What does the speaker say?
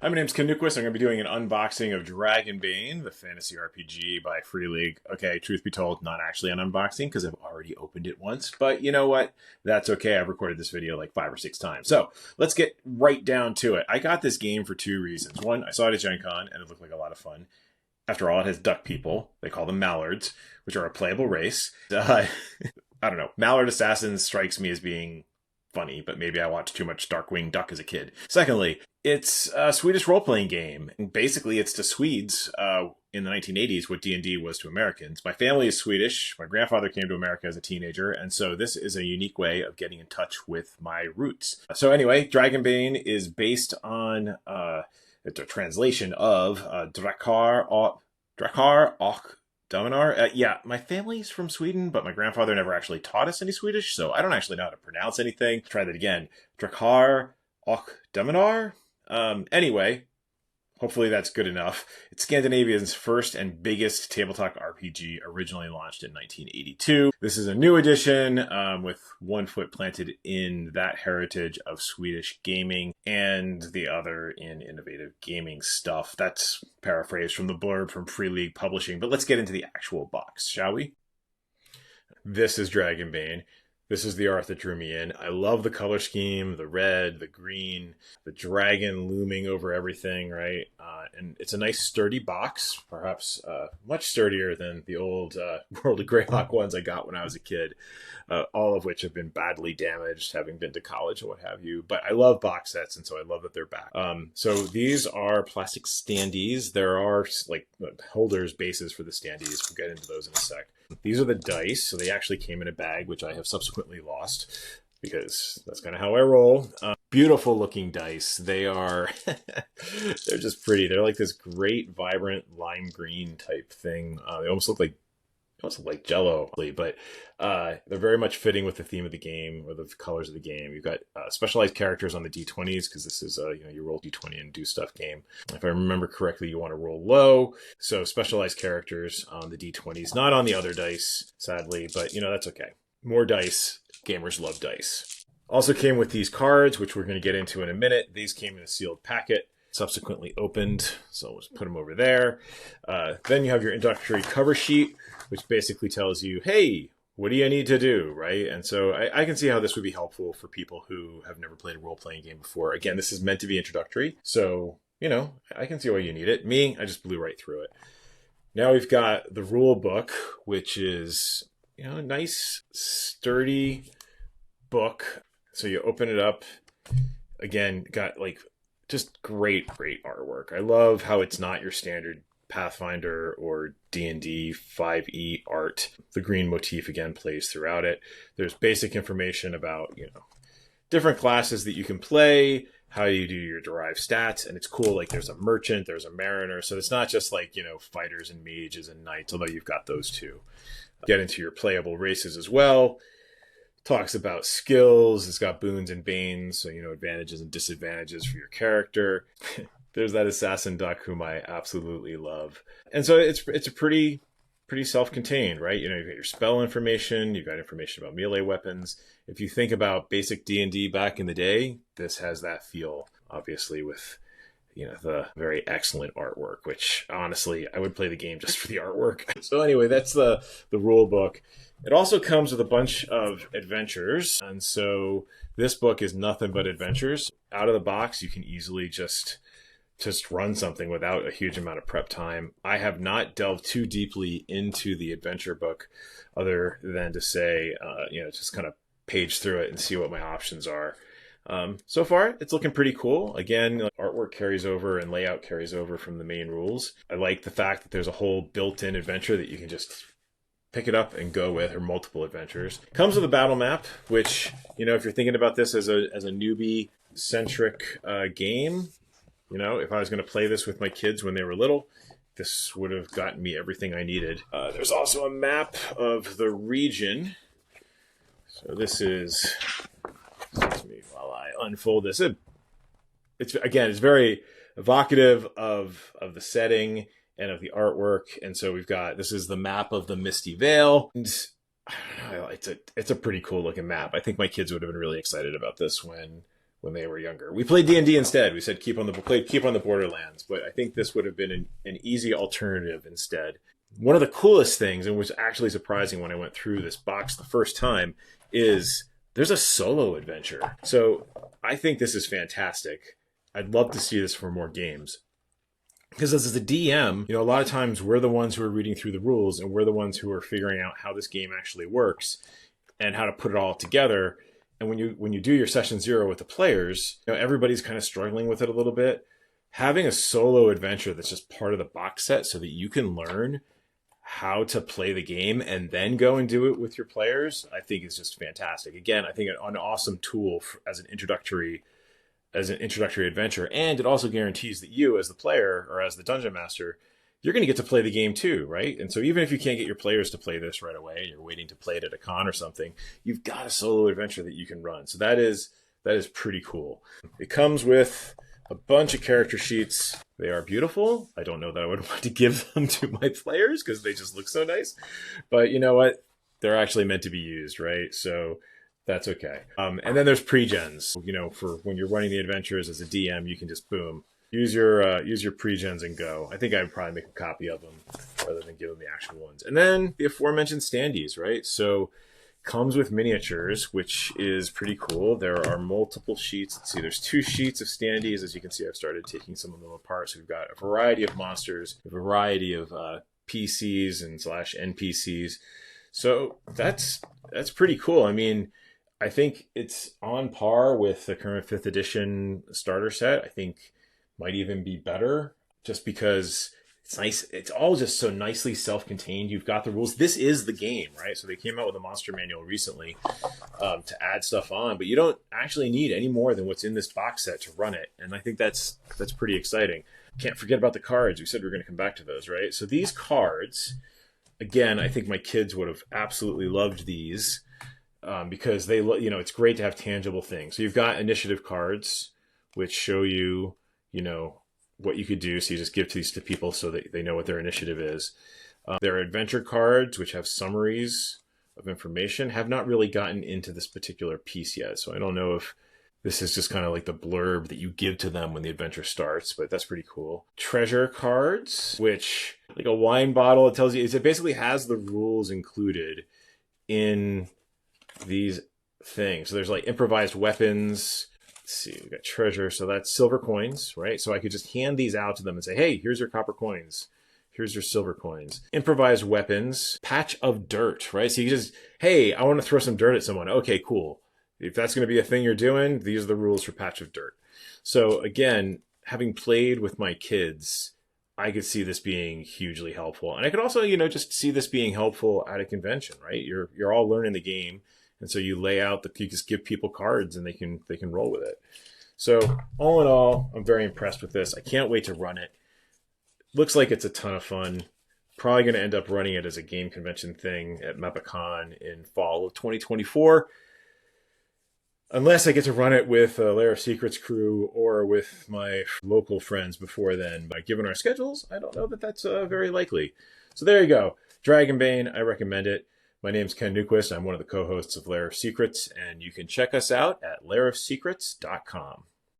Hi, my name's Canuquis. I'm going to be doing an unboxing of Dragonbane, the fantasy RPG by Free League. Okay, truth be told, not actually an unboxing because I've already opened it once. But you know what? That's okay. I've recorded this video like 5 or 6 times. So let's get right down to it. I got this game for 2 reasons. One, I saw it at Gen Con and it looked like a lot of fun. After all, it has duck people. They call them mallards, which are a playable race. I don't know. Mallard Assassins strikes me as being funny, but maybe I watched too much Darkwing Duck as a kid. Secondly, it's a Swedish role-playing game. And basically, it's to Swedes in the 1980s what D&D was to Americans. My family is Swedish. My grandfather came to America as a teenager, and so this is a unique way of getting in touch with my roots. So anyway, Dragonbane is based on it's a translation of Drakar och Dominar. Yeah, my family's from Sweden, but my grandfather never actually taught us any Swedish, so I don't actually know how to pronounce anything. Try that again. Drakar och Dominar? Anyway, hopefully that's good enough. It's Scandinavia's first and biggest tabletop RPG, originally launched in 1982. This is a new edition with one foot planted in that heritage of Swedish gaming and the other in innovative gaming stuff. That's paraphrased from the blurb from Free League Publishing, but let's get into the actual box, shall we? This is Dragonbane. This is the art that drew me in. I love the color scheme, the red, the green, the dragon looming over everything, right? And it's a nice sturdy box, perhaps much sturdier than the old World of Greyhawk ones I got when I was a kid, all of which have been badly damaged, having been to college and what have you. But I love box sets, and so I love that they're back. So these are plastic standees. There are like holders, bases for the standees. We'll get into those in a sec. These are the dice, so they actually came in a bag, which I have subsequently lost because that's kind of how I roll. Beautiful looking dice. They are, they're just pretty. They're like this great, vibrant lime green type thing. They almost look like Jello, but they're very much fitting with the theme of the game or the colors of the game. You've got specialized characters on the D20s because this is a you roll D20 and do stuff game. If I remember correctly, you want to roll low, so specialized characters on the D20s, not on the other dice, sadly, but that's okay. More dice. Gamers love dice. Also came with these cards, which we're going to get into in a minute. These came in a sealed packet, subsequently opened, so let's put them over there. Then you have your introductory cover sheet, which basically tells you, hey, what do you need to do, right? And so I can see how this would be helpful for people who have never played a role-playing game before. Again, this is meant to be introductory, so, I can see why you need it. Me, I just blew right through it. Now we've got the rule book, which is, a nice, sturdy book. So you open it up. Again, got just great artwork. I love how it's not your standard Pathfinder or D&D 5e art. The green motif again plays throughout it. There's basic information about, different classes that you can play, how you do your derived stats, and it's cool. Like there's a merchant, there's a mariner, so it's not just like, fighters and mages and knights, although you've got those too. Get into your playable races as well. Talks about skills. It's got boons and banes, so advantages and disadvantages for your character. There's that assassin duck whom I absolutely love, and so it's a pretty self-contained, right? You've got your spell information, you've got information about melee weapons. If you think about basic D&D back in the day, this has that feel, obviously, with the very excellent artwork, which honestly, I would play the game just for the artwork. So anyway, that's the rule book. It also comes with a bunch of adventures. And so this book is nothing but adventures. Out of the box, you can easily just run something without a huge amount of prep time. I have not delved too deeply into the adventure book other than to say, just kind of page through it and see what my options are. So far, it's looking pretty cool. Again, artwork carries over and layout carries over from the main rules. I like the fact that there's a whole built-in adventure that you can just pick it up and go with, or multiple adventures. Comes with a battle map, which, if you're thinking about this as a newbie-centric game, if I was going to play this with my kids when they were little, this would have gotten me everything I needed. There's also a map of the region. So this is... Excuse me while I unfold this. It's very evocative of the setting and of the artwork. And so this is the map of the Misty Vale. And I don't know, it's a pretty cool looking map. I think my kids would have been really excited about this when when they were younger. We played D&D instead. We said keep on the Borderlands, but I think this would have been an easy alternative instead. One of the coolest things, and was actually surprising when I went through this box the first time, is there's a solo adventure. So I think this is fantastic. I'd love to see this for more games. Because as a DM, a lot of times we're the ones who are reading through the rules, and we're the ones who are figuring out how this game actually works and how to put it all together. And when you do your session 0 with the players, everybody's kind of struggling with it a little bit. Having a solo adventure that's just part of the box set so that you can learn how to play the game and then go and do it with your players, I think is just fantastic. Again, I think an awesome tool as an introductory adventure, and it also guarantees that you as the player or as the dungeon master, you're going to get to play the game too, right? And so even if you can't get your players to play this right away, and you're waiting to play it at a con or something, you've got a solo adventure that you can run. So that is pretty cool. It comes with a bunch of character sheets. They are beautiful. I don't know that I would want to give them to my players because they just look so nice. But you know what? They're actually meant to be used, right? So that's okay. And then there's pre-gens. For when you're running the adventures as a DM, you can just boom. Use your pre-gens and go. I think I would probably make a copy of them rather than give them the actual ones. And then the aforementioned standees, right? So comes with miniatures, which is pretty cool. There are multiple sheets. Let's see, there's 2 sheets of standees. As you can see, I've started taking some of them apart. So we've got a variety of monsters, a variety of PCs and /NPCs. So that's pretty cool. I mean, I think it's on par with the current 5th edition starter set. I think might even be better just because it's nice. It's all just so nicely self-contained. You've got the rules. This is the game, right? So they came out with a monster manual recently to add stuff on, but you don't actually need any more than what's in this box set to run it. And I think that's pretty exciting. Can't forget about the cards. We said we were going to come back to those, right? So these cards, again, I think my kids would have absolutely loved these because they, it's great to have tangible things. So you've got initiative cards, which show you, what you could do. So you just give these to people so that they know what their initiative is. There are adventure cards, which have summaries of information. Have not really gotten into this particular piece yet. So I don't know if this is just kind of like the blurb that you give to them when the adventure starts, but that's pretty cool. Treasure cards, which like a wine bottle, it tells you, it basically has the rules included in these things. So there's like improvised weapons. Let's see, we got treasure. So that's silver coins, right? So I could just hand these out to them and say, hey, here's your copper coins. Here's your silver coins. Improvised weapons, patch of dirt, right? So you just, hey, I want to throw some dirt at someone. Okay, cool. If that's going to be a thing you're doing, these are the rules for patch of dirt. So again, having played with my kids, I could see this being hugely helpful. And I could also, just see this being helpful at a convention, right? You're all learning the game. And so you lay out you just give people cards and they can roll with it. So all in all, I'm very impressed with this. I can't wait to run it. Looks like it's a ton of fun. Probably going to end up running it as a game convention thing at MEPACon in fall of 2024. Unless I get to run it with a Lair of Secrets crew or with my local friends before then. But given our schedules, I don't know that that's very likely. So there you go. Dragonbane, I recommend it. My name's Ken Newquist. I'm one of the co-hosts of Lair of Secrets, and you can check us out at lairofsecrets.com.